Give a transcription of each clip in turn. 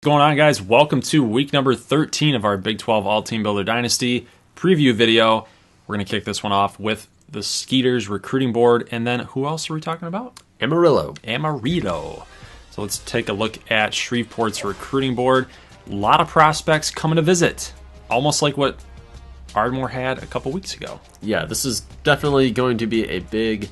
What's going on, guys? Welcome to week number 13 of our Big 12 All-Teambuilder Dynasty preview video. We're going to kick this one off with the Skeeters recruiting board, and then who else are we talking about? Amarillo. So let's take a look at Shreveport's recruiting board. A lot of prospects coming to visit, almost like what Ardmore had a couple weeks ago. Yeah, this is definitely going to be a big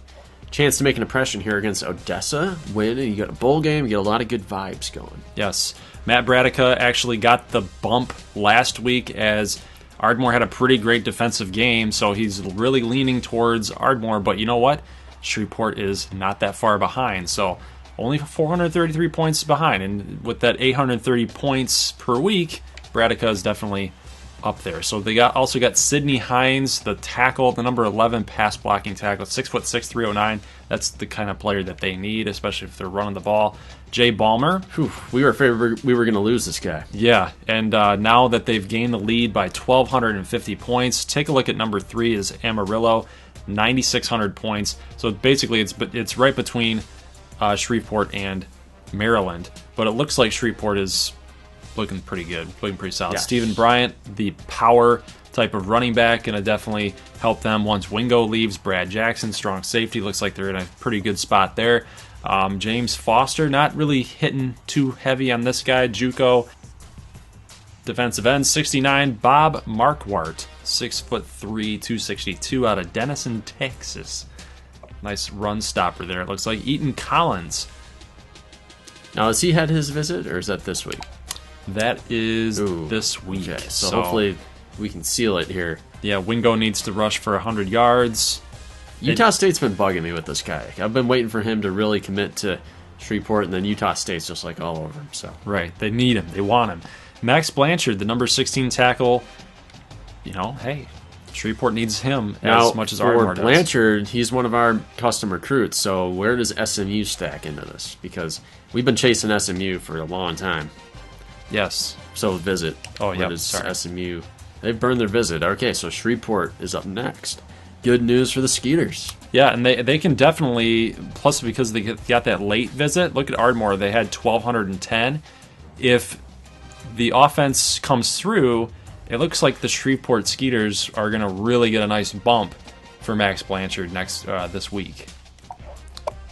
chance to make an impression here against Odessa. Win, and you got a bowl game, you get a lot of good vibes going. Yes. Matt Bradica actually got the bump last week as Ardmore had a pretty great defensive game, so he's really leaning towards Ardmore. But you know what? Shreveport is not that far behind, so only 433 points behind. And with that 830 points per week, Bradica is definitely up there. So they also got Sidney Hines, the tackle, the number 11 pass blocking tackle, 6'6", 309. That's the kind of player that they need, especially if they're running the ball. Jay Ballmer. We were afraid we were going to lose this guy. Yeah, and now that they've gained the lead by 1,250 points, take a look at number 3 is Amarillo, 9,600 points. So basically it's right between Shreveport and Maryland. But it looks like Shreveport is looking pretty good, looking pretty solid. Yeah. Stephen Bryant, the power type of running back, going to definitely help them once Wingo leaves. Brad Jackson, strong safety, looks like they're in a pretty good spot there. James Foster, not really hitting too heavy on this guy. JUCO defensive end, 69. Bob Markwart, 6'3", 262 out of Denison, Texas. Nice run stopper there. It looks like Eaton Collins. Now, has he had his visit, or is that this week? That is this week. Okay, so hopefully we can seal it here. Yeah, Wingo needs to rush for 100 yards. Utah State's been bugging me with this guy. I've been waiting for him to really commit to Shreveport, and then Utah State's just like all over him. So right, they need him. They want him. Max Blanchard, the number 16 tackle. You know, hey, Shreveport needs him as much as Ardmore does. Blanchard, he's one of our custom recruits. So where does SMU stack into this? Because we've been chasing SMU for a long time. Yes. So visit. Oh, yeah. SMU. They've burned their visit. Okay, so Shreveport is up next. Good news for the Skeeters. Yeah, and they can definitely, plus because they got that late visit, look at Ardmore, they had 1,210. If the offense comes through, it looks like the Shreveport Skeeters are going to really get a nice bump for Max Blanchard this week.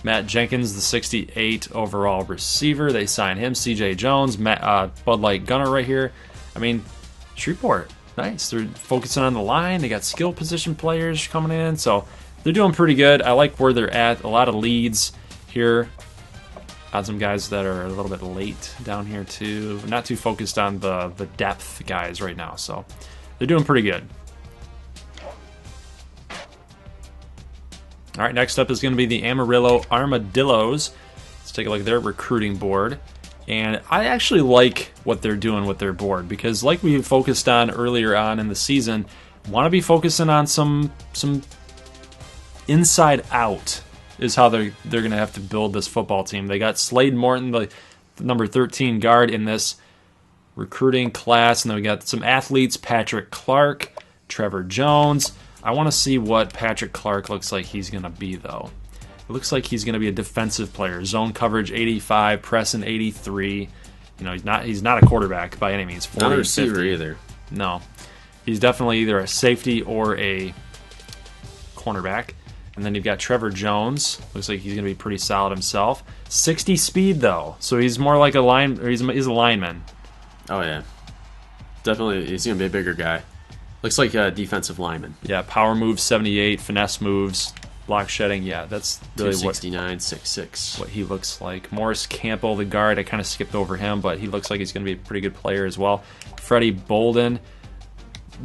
Matt Jenkins, the 68 overall receiver, they signed him. C.J. Jones, Bud Light Gunner right here. I mean, Shreveport, nice. They're focusing on the line. They got skill position players coming in, so they're doing pretty good. I like where they're at. A lot of leads here. Got some guys that are a little bit late down here, too. Not too focused on the depth guys right now, so they're doing pretty good. All right, next up is going to be the Amarillo Armadillos. Let's take a look at their recruiting board. And I actually like what they're doing with their board because like we focused on earlier on in the season, want to be focusing on some inside out is how they're going to have to build this football team. They got Slade Morton, the number 13 guard in this recruiting class, and then we got some athletes, Patrick Clark, Trevor Jones. I want to see what Patrick Clark looks like he's going to be, though. It looks like he's going to be a defensive player. Zone coverage 85, pressing 83. You know, he's not a quarterback by any means. 40, not a receiver 50. either. No. He's definitely either a safety or a cornerback. And then you've got Trevor Jones. Looks like he's going to be pretty solid himself. 60 speed, though. So he's more like he's a lineman. Oh, yeah. Definitely, he's going to be a bigger guy. Looks like a defensive lineman. Yeah, power moves 78, finesse moves, block shedding. Yeah, that's really 269, 6'6". What he looks like. Morris Campbell, the guard, I kind of skipped over him, but he looks like he's going to be a pretty good player as well. Freddie Bolden,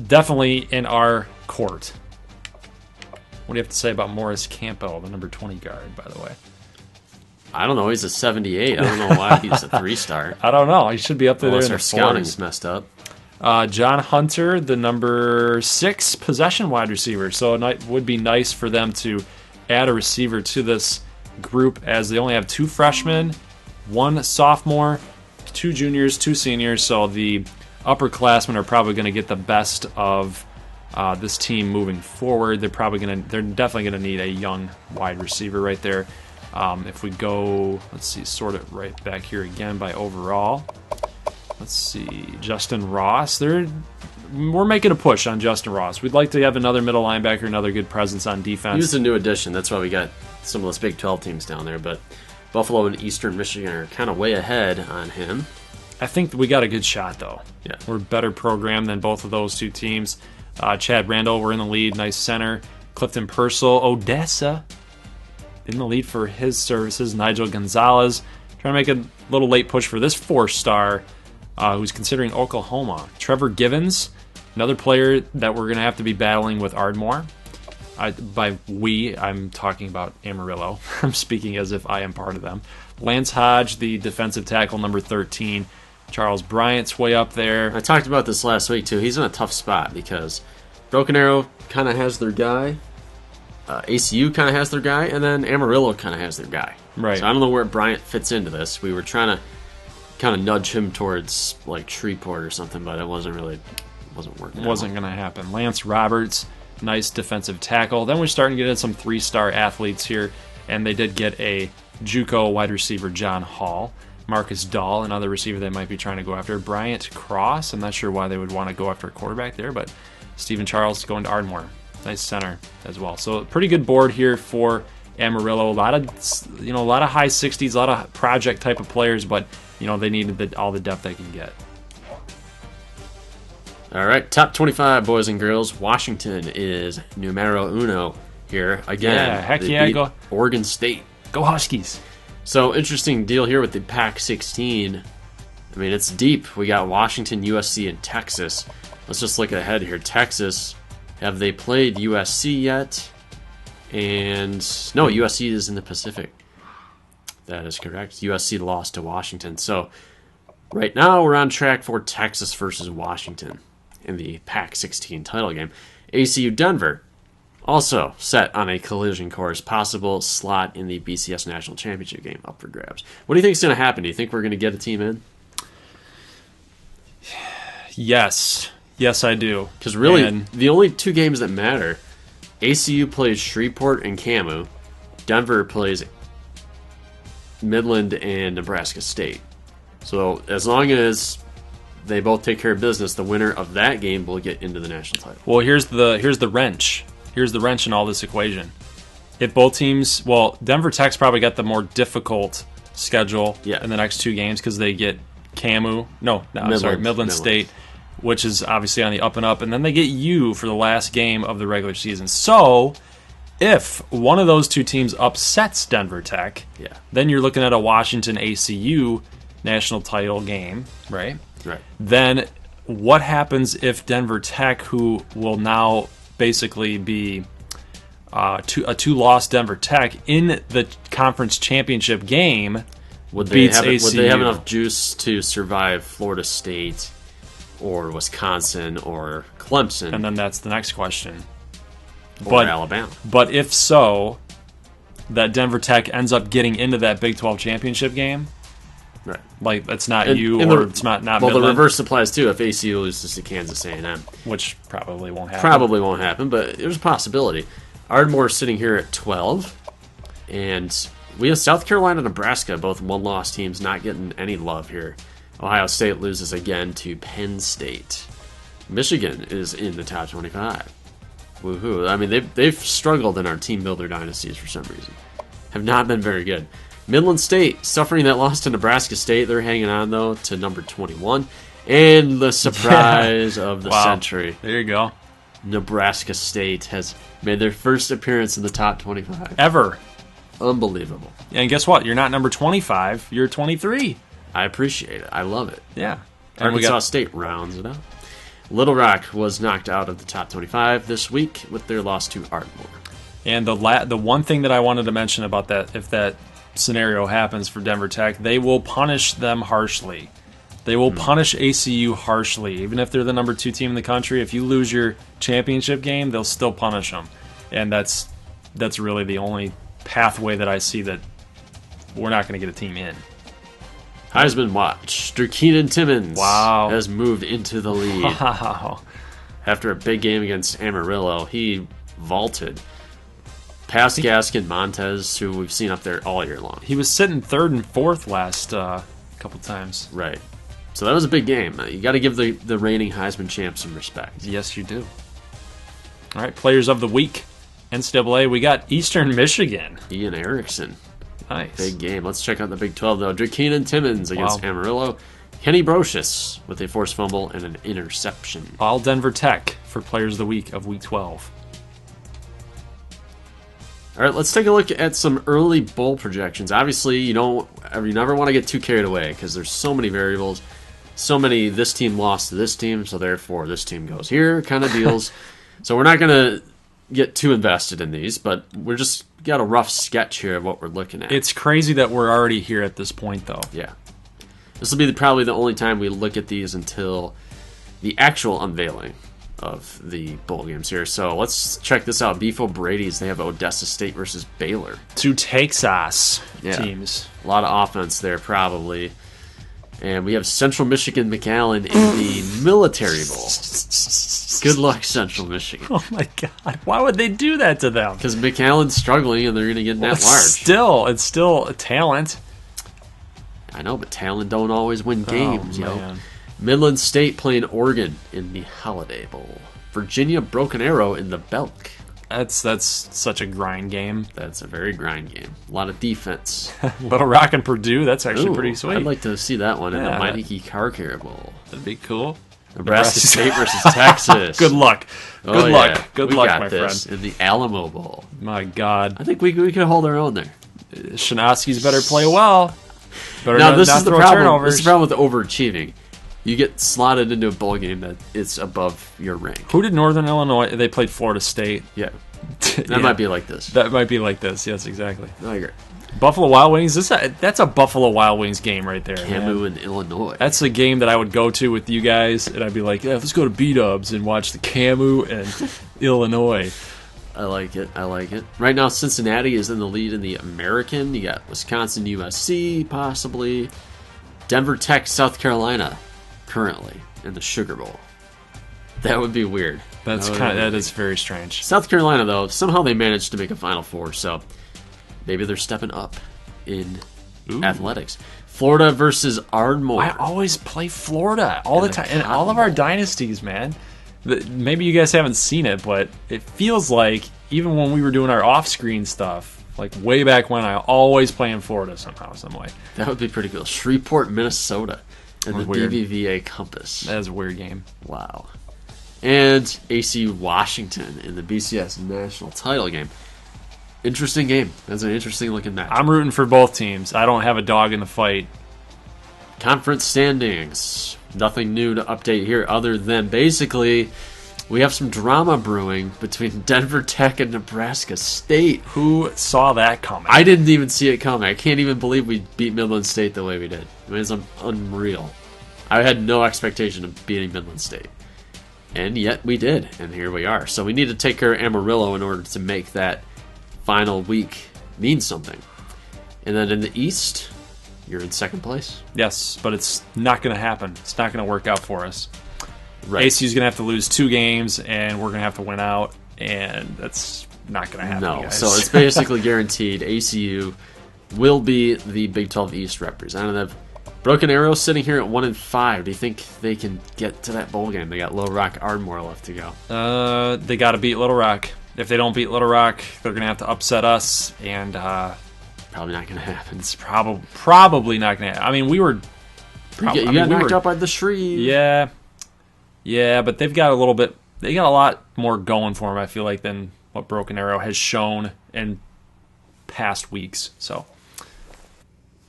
definitely in our court. What do you have to say about Morris Campbell, the number 20 guard, by the way? I don't know. He's a 78. I don't know why he's a 3-star. I don't know. He should be up there. Unless in our the scouting's 40s. messed up. John Hunter, the number 6 possession wide receiver. So it would be nice for them to add a receiver to this group as they only have 2 freshmen, 1 sophomore, 2 juniors, 2 seniors. So the upperclassmen are probably going to get the best of this team moving forward. They're definitely going to need a young wide receiver right there. If we go, let's see, sort it right back here again by overall. let's see, Justin Ross. We're making a push on Justin Ross. We'd like to have another middle linebacker, another good presence on defense. He was a new addition. That's why we got some of those Big 12 teams down there. But Buffalo and Eastern Michigan are kind of way ahead on him. I think we got a good shot, though. Yeah. We're a better program than both of those two teams. Chad Randall, we're in the lead. Nice center. Clifton Purcell, Odessa, in the lead for his services. Nigel Gonzalez, trying to make a little late push for this 4-star who's considering Oklahoma. Trevor Givens, another player that we're going to have to be battling with Ardmore. By we, I'm talking about Amarillo. I'm speaking as if I am part of them. Lance Hodge, the defensive tackle, number 13. Charles Bryant's way up there. I talked about this last week, too. He's in a tough spot because Broken Arrow kind of has their guy. ACU kind of has their guy. And then Amarillo kind of has their guy. Right. So I don't know where Bryant fits into this. We were trying to kind of nudge him towards like Shreveport or something, but it wasn't working. It wasn't going to happen. Lance Roberts, nice defensive tackle. Then we're starting to get in some 3-star athletes here, and they did get a JUCO wide receiver, John Hall. Marcus Dahl, another receiver they might be trying to go after. Bryant Cross, I'm not sure why they would want to go after a quarterback there, but Stephen Charles going to Ardmore. Nice center as well. So pretty good board here for Amarillo. A lot of high 60s, a lot of project type of players, but they needed all the depth they can get. All right, top 25, boys and girls. Washington is numero uno here again. Yeah, heck yeah, go Oregon State. Go Huskies. So interesting deal here with the Pac-16. I mean, it's deep. We got Washington, USC, and Texas. Let's just look ahead here. Texas, have they played USC yet? And no, USC is in the Pacific. That is correct. USC lost to Washington. So right now we're on track for Texas versus Washington in the Pac-16 title game. ACU Denver also set on a collision course. Possible slot in the BCS National Championship game up for grabs. What do you think is going to happen? Do you think we're going to get a team in? Yes, I do. Because really, the only two games that matter, ACU plays Shreveport and Camu. Denver plays Midland and Nebraska State. So as long as they both take care of business, the winner of that game will get into the national title. Well, here's the wrench. Here's the wrench in all this equation. If both teams, Denver Tech's probably got the more difficult schedule in the next two games because they get Midland State, which is obviously on the up and up, and then they get U for the last game of the regular season. So if one of those two teams upsets Denver Tech, then you're looking at a Washington ACU national title game, right? Right. Then what happens if Denver Tech, who will now basically be a two-loss Denver Tech in the conference championship game, beats ACU? Would they have enough juice to survive Florida State or Wisconsin or Clemson? And then that's the next question. Or Alabama. But if so, that Denver Tech ends up getting into that Big 12 championship game, right? Like it's not it's not well, Midland. The reverse applies too if ACU loses to Kansas A&M, which probably won't happen. Probably won't happen, but there's a possibility. Ardmore sitting here at 12, and we have South Carolina, Nebraska, both one-loss teams, not getting any love here. Ohio State loses again to Penn State. Michigan is in the top 25. Woohoo! I mean, they've struggled in our team builder dynasties for some reason. Have not been very good. Midland State, suffering that loss to Nebraska State. They're hanging on, though, to number 21. And the surprise of the century. There you go. Nebraska State has made their first appearance in the top 25. Ever. Unbelievable. And guess what? You're not number 25. You're 23. I appreciate it. I love it. Yeah. And Arkansas State rounds it up. Little Rock was knocked out of the top 25 this week with their loss to Ardmore. And the one thing that I wanted to mention about that, if that scenario happens for Denver Tech, they will punish them harshly. They will punish ACU harshly. Even if they're the number 2 team in the country, if you lose your championship game, they'll still punish them. And that's really the only pathway that I see that we're not going to get a team in. Heisman watch. Drekenan Timmons has moved into the lead. Wow. After a big game against Amarillo, he vaulted past Gaskin, Montez, who we've seen up there all year long. He was sitting 3rd and 4th last couple times. Right. So that was a big game. You got to give the reigning Heisman champ some respect. Yes, you do. All right, players of the week. NCAA, we got Eastern Michigan. Ian Erickson. Nice. Big game. Let's check out the Big 12, though. Drekenan Timmons against Amarillo. Kenny Brocious with a forced fumble and an interception. All Denver Tech for players of the week of week 12. All right, let's take a look at some early bowl projections. Obviously, you never want to get too carried away because there's so many variables, so many this team lost to this team, so therefore this team goes here kind of deals. So we're not going to get too invested in these, but we're just got a rough sketch here of what we're looking at. It's crazy that we're already here at this point, though. Yeah. This will be probably the only time we look at these until the actual unveiling of the bowl games here. So let's check this out. Beef O'Brady's, they have Odessa State versus Baylor. Two Texas teams. A lot of offense there, probably. And we have Central Michigan McAllen in the Military Bowl. Good luck, Central Michigan. Oh, my God. Why would they do that to them? Because McAllen's struggling, and they're going to get that large. It's still a talent. I know, but talent don't always win games, man. Midland State playing Oregon in the Holiday Bowl. Virginia Broken Arrow in the Belk. That's such a grind game. That's a very grind game. A lot of defense. Little Rock and Purdue, that's actually pretty sweet. I'd like to see that one in the Meineke Car Care Bowl. That'd be cool. Nebraska State versus Texas. Good luck. Good luck. Good luck, my friend. In the Alamo Bowl. My God. I think we could hold our own there. Shanowski's better play well. Now, this is the problem. This is the problem with overachieving. You get slotted into a bowl game that it's above your rank. Who did Northern Illinois? They played Florida State. Yeah. That might be like this. That might be like this. Yes, exactly. I agree. Buffalo Wild Wings. That's a Buffalo Wild Wings game right there. Camus in Illinois. That's the game that I would go to with you guys, and I'd be like, yeah, let's go to B-Dubs and watch the Camus and Illinois. I like it. Right now, Cincinnati is in the lead in the American. You got Wisconsin, USC, possibly. Denver Tech, South Carolina, currently in the Sugar Bowl. That would be weird. That is very strange. South Carolina, though, somehow they managed to make a Final Four, so maybe they're stepping up in athletics. Florida versus Ardmore. I always play Florida all the time in all of our dynasties, man. Maybe you guys haven't seen it, but it feels like even when we were doing our off-screen stuff, like way back when, I always play in Florida somehow, some way. That would be pretty cool. Shreveport, Minnesota, and the BBVA Compass. That is a weird game. Wow. And AC Washington in the BCS National Title game. Interesting game. That's an interesting looking match. I'm rooting for both teams. I don't have a dog in the fight. Conference standings. Nothing new to update here other than basically we have some drama brewing between Denver Tech and Nebraska State. Who saw that coming? I didn't even see it coming. I can't even believe we beat Midland State the way we did. I mean, it's unreal. I had no expectation of beating Midland State. And yet we did, and here we are. So we need to take care of Amarillo in order to make that final week mean something. And then in the East, you're in second place. Yes, but it's not going to happen. It's not going to work out for us. Right. ACU's going to have to lose 2 games, and we're going to have to win out, and that's not going to happen, guys. So it's basically guaranteed. ACU will be the Big 12 East representative. Broken Arrow sitting here at 1-5. Do you think they can get to that bowl game? They got Little Rock Ardmore left to go. They got to beat Little Rock. If they don't beat Little Rock, they're going to have to upset us, and probably not going to happen. It's probably not going to happen. I mean, we were... You got knocked out by the Shreve. Yeah, but they've got a little bit... They got a lot more going for them, I feel like, than what Broken Arrow has shown in past weeks, so...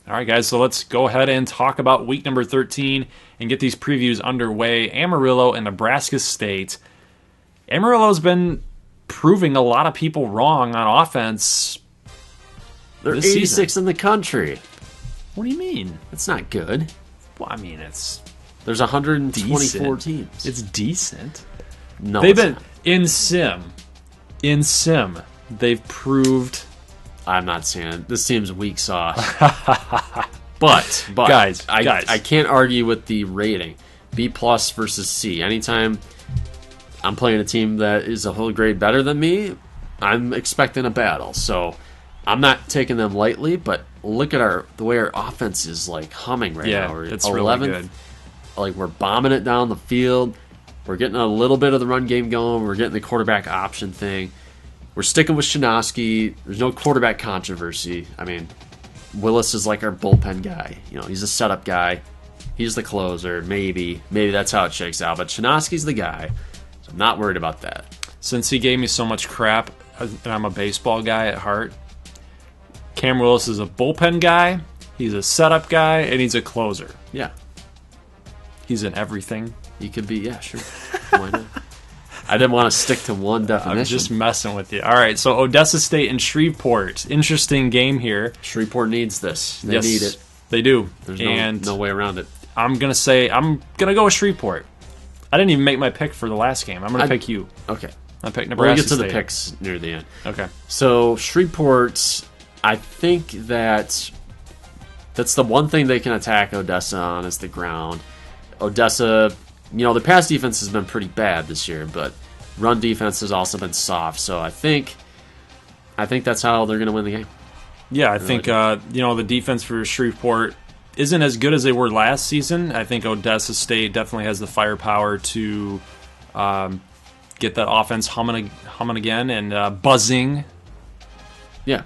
All right, guys, so let's go ahead and talk about week number 13 and get these previews underway. Amarillo and Nebraska State. Amarillo's been proving a lot of people wrong on offense. They're 86th in the country. What do you mean? That's not good. Well, I mean, there's 124 teams. It's decent. No, they've been in sim. They've proved... I'm not saying it. This team's weak sauce. but guys, I can't argue with the rating. B+ versus C. Anytime I'm playing a team that is a whole grade better than me, I'm expecting a battle. So I'm not taking them lightly, but look at the way our offense is like humming right now. We're it's 11th, really good. like we're bombing it down the field. We're getting a little bit of the run game going. We're getting the quarterback option thing. We're sticking with Shinosky. There's no quarterback controversy. I mean, Willis is like our bullpen guy. You know, he's a setup guy. He's the closer. Maybe that's how it shakes out. But Shinosky's the guy, so I'm not worried about that. Since he gave me so much crap, and I'm a baseball guy at heart, Cam Willis is a bullpen guy, he's a setup guy, and he's a closer. Yeah. He's in everything. He could be, yeah, sure. Why not? I didn't want to stick to one definition. I'm just messing with you. All right, so Odessa State and Shreveport. Interesting game here. Shreveport needs this. They need it. They do. There's no way around it. I'm going to go with Shreveport. I didn't even make my pick for the last game. I'm going to pick you. Okay. I picked Nebraska We'll get to State. the picks near the end. Okay. So Shreveport, I think that's the one thing they can attack Odessa on is the ground. Odessa, the pass defense has been pretty bad this year, but run defense has also been soft. So I think that's how they're going to win the game. Yeah, I think the defense for Shreveport isn't as good as they were last season. I think Odessa State definitely has the firepower to get that offense humming again and buzzing. Yeah.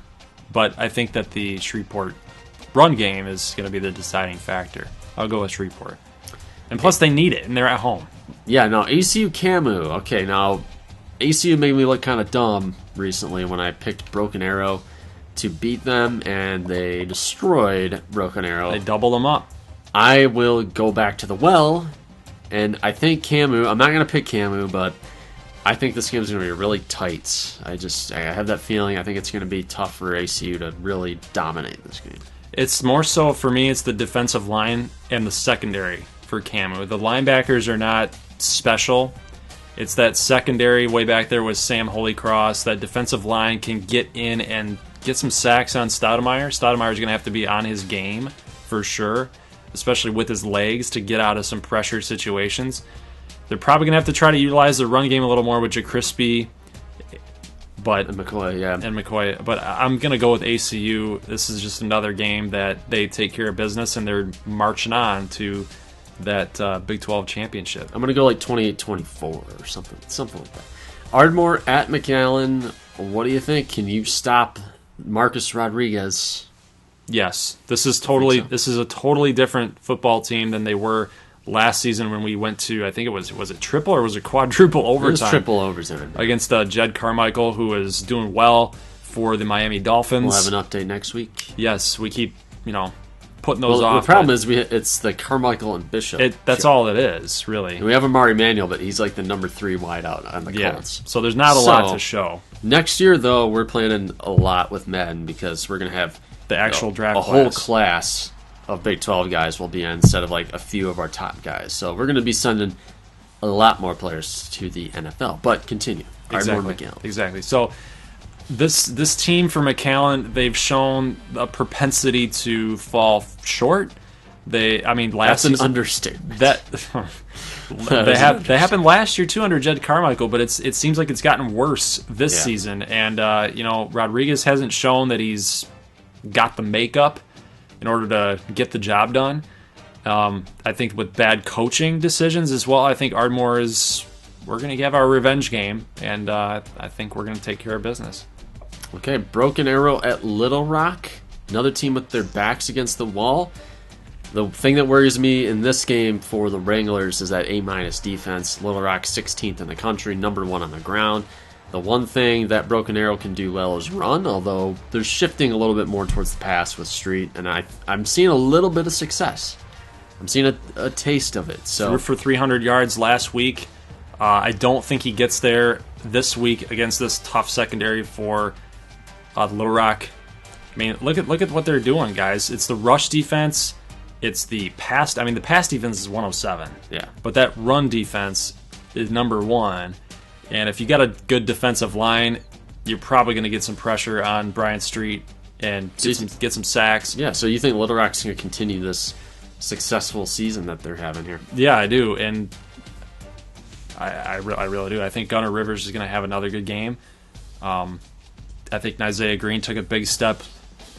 But I think that the Shreveport run game is going to be the deciding factor. I'll go with Shreveport. And plus, they need it, and they're at home. Yeah, no, ACU Camu. Okay, now, ACU made me look kind of dumb recently when I picked Broken Arrow to beat them, and they destroyed Broken Arrow. They doubled them up. I will go back to the well, and I think Camu, I'm not going to pick Camu, but I think this game is going to be really tight. I have that feeling. I think it's going to be tough for ACU to really dominate this game. It's more so, for me, it's the defensive line and the secondary for Camu. The linebackers are not special. It's that secondary way back there with Sam Holycross. That defensive line can get in and get some sacks on Stoudemire. Stoudemire's going to have to be on his game for sure, especially with his legs to get out of some pressure situations. They're probably going to have to try to utilize the run game a little more with JaCrispy. And McCoy, yeah. And McCoy. But I'm going to go with ACU. This is just another game that they take care of business, and they're marching on to that Big 12 championship. I'm going to go like 28-24 or something like that. Ardmore at McAllen. What do you think? Can you stop Marcus Rodriguez? Yes. This is a totally different football team than they were last season when we went to, I think was it triple or was it quadruple overtime? It was triple overtime. Against Jed Carmichael, who is doing well for the Miami Dolphins. We'll have an update next week. Yes, we keep, putting those off. The problem is it's the Carmichael and Bishop. That's all it is, really. We have Amari Manuel, but he's like the number 3 wideout on the Colts. So there's not a lot to show. Next year, though, we're planning a lot with Madden because we're going to have the actual draft whole class of Big 12 guys will be in instead of like a few of our top guys. So we're going to be sending a lot more players to the NFL. But continue. Exactly. So this team for McAllen, they've shown a propensity to fall short. That's an understatement. That happened last year too under Jed Carmichael, but it seems like it's gotten worse this season. And Rodriguez hasn't shown that he's got the makeup in order to get the job done. I think with bad coaching decisions as well, I think Ardmore we're going to have our revenge game, and I think we're going to take care of business. Okay, Broken Arrow at Little Rock. Another team with their backs against the wall. The thing that worries me in this game for the Wranglers is that A- defense. Little Rock 16th in the country, number 1 on the ground. The one thing that Broken Arrow can do well is run, although they're shifting a little bit more towards the pass with Street, and I'm seeing a little bit of success. I'm seeing a taste of it. So threw for 300 yards last week. I don't think he gets there this week against this tough secondary for Little Rock. I mean, look at what they're doing, guys. It's the rush defense. It's the pass. The pass defense is 107. Yeah. But that run defense is number 1. And if you got a good defensive line, you're probably going to get some pressure on Bryant Street and get some sacks. Yeah, so you think Little Rock's going to continue this successful season that they're having here? Yeah, I do. And I really do. I think Gunnar Rivers is going to have another good game. I think Isaiah Green took a big step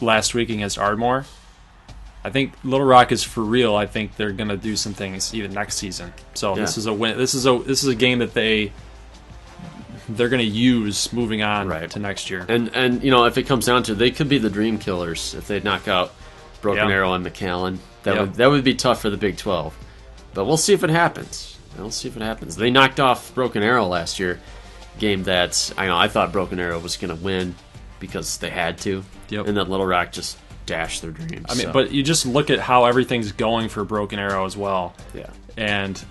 last week against Ardmore. I think Little Rock is for real. I think they're going to do some things even next season. So Yeah. this is a win. This is a game that they're going to use moving on to next year. And you know, if it comes down to it, they could be the dream killers if they knock out Broken Arrow and McAllen. That would be tough for the Big 12. But we'll see if it happens. They knocked off Broken Arrow last year, game that I thought Broken Arrow was going to win because they had to. Yep. And then Little Rock just dashed their dreams. I mean, but you just look at how everything's going for Broken Arrow as well. Yeah. And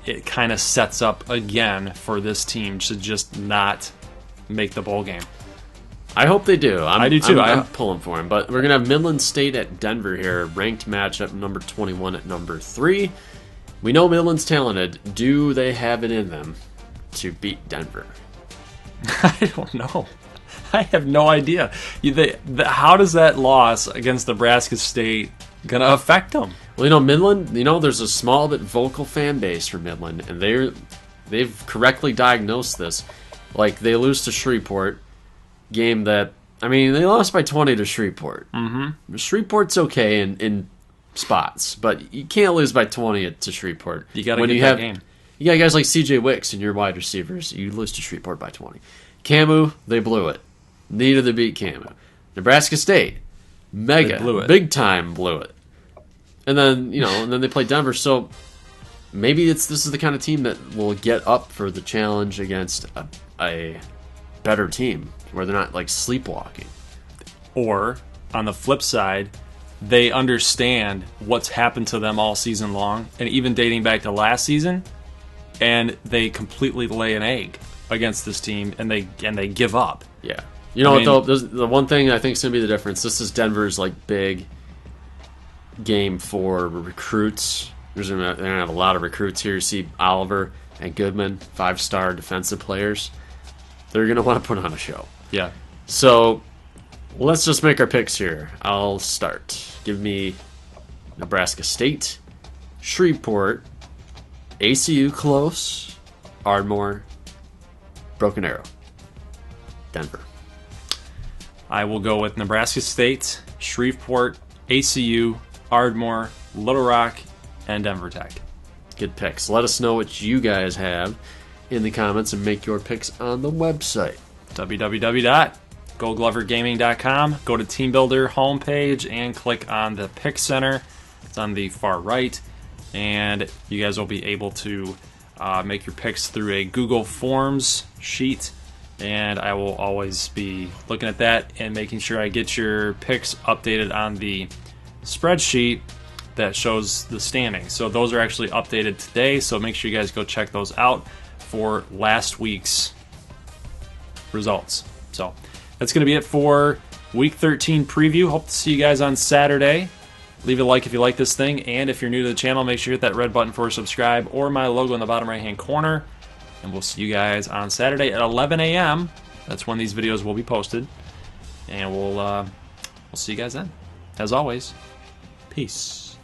it kind of sets up again for this team to just not make the bowl game. I hope they do. I do too. I'm pulling for them. But we're going to have Midland State at Denver here, ranked matchup, number 21 at number 3. We know Midland's talented. Do they have it in them to beat Denver? I don't know. I have no idea. How does that loss against Nebraska State going to affect them? Well, Midland, there's a small but vocal fan base for Midland, and they've correctly diagnosed this. Like, they lose to Shreveport, game that, they lost by 20 to Shreveport. Mm-hmm. Shreveport's okay in spots, but you can't lose by 20 to Shreveport. You got to get that game. You got guys like C.J. Wicks and your wide receivers. You lose to Shreveport by 20. Camu, they blew it. Needed to beat Camu. Nebraska State, big time blew it. And then they play Denver. So maybe this is the kind of team that will get up for the challenge against a better team where they're not like sleepwalking. Or on the flip side, they understand what's happened to them all season long, and even dating back to last season, and they completely lay an egg against this team, and they give up. Yeah. The one thing I think is going to be the difference, this is Denver's big game for recruits. They're going to have a lot of recruits here. You see Oliver and Goodman, 5-star defensive players. They're going to want to put on a show. Yeah. So let's just make our picks here. I'll start. Give me Nebraska State, Shreveport, ACU close, Ardmore, Broken Arrow, Denver. I will go with Nebraska State, Shreveport, ACU, Ardmore, Little Rock, and Denver Tech. Good picks. Let us know what you guys have in the comments and make your picks on the website. www.goldglovergaming.com. Go to Team Builder homepage and click on the Pick Center. It's on the far right. And you guys will be able to make your picks through a Google Forms sheet. And I will always be looking at that and making sure I get your picks updated on the spreadsheet that shows the standings. So those are actually updated today, so make sure you guys go check those out for last week's results. So that's going to be it for Week 13 preview. Hope to see you guys on Saturday. Leave a like if you like this thing, and if you're new to the channel, make sure you hit that red button for subscribe or my logo in the bottom right-hand corner. And we'll see you guys on Saturday at 11 a.m. That's when these videos will be posted. And we'll see you guys then. As always, peace.